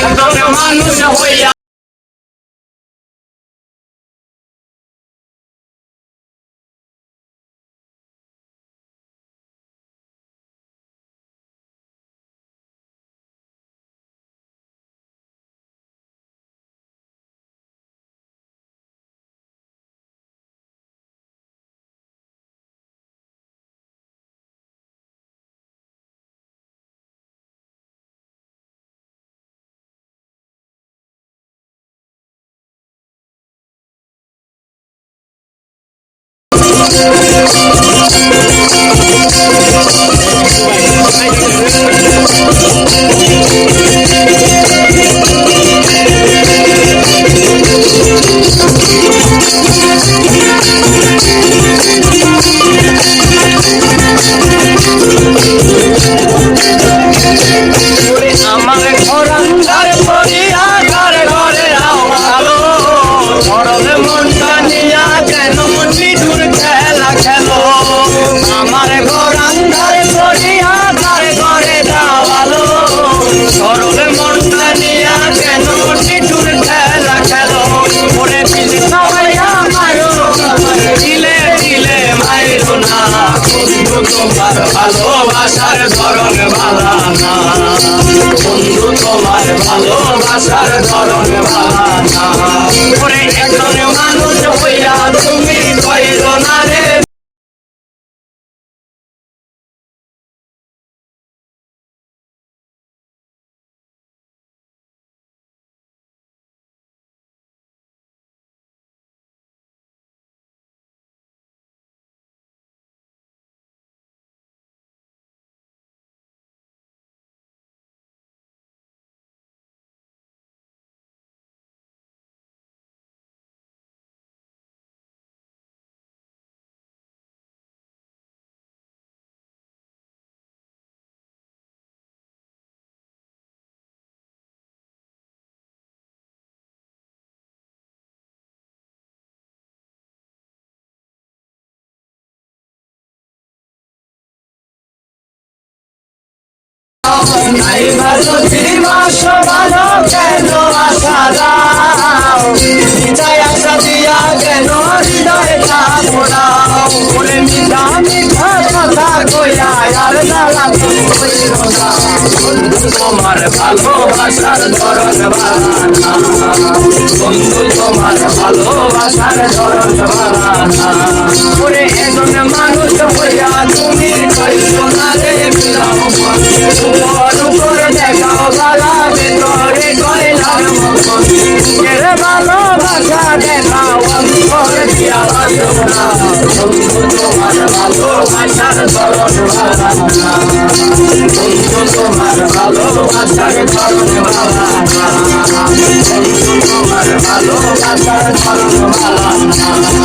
একজন মানুষ হইয়া তোমার ভালোবাসার ধরন ভালা না বন্ধু তোমার ভালোবাসার ধরন ভালা না ওরে একজন মানুষ হইয়া তুমি কইল না রে নাই ভালো দিমাস ভালো কেন আশা দাও হৃদয় আশা দিয়া কেন হৃদয়টা পোড়াও বলে মিঠা মিঠা কথা কইয়া আর জ্বালা কইল না বন্ধু তোমার ভালোবাসার ধরন ভালা না বন্ধু তোমার ভালোবাসার ধরন ভালা না ওরে একজন মানুষ হইয়া তুমি কইল না রে বিলাও উপরে দেখাও বালা ভেতরে কইলাম এর ভালোবাসা দেখাও অন্তর দিয়া বাসনা বন্ধু তোমার ভালোবাসার ধরন ভালা না বন্ধু তোমার ভালোবাসার ধরন ভালা না বন্ধু তোমার ভালোবাসার ধরন ভালা না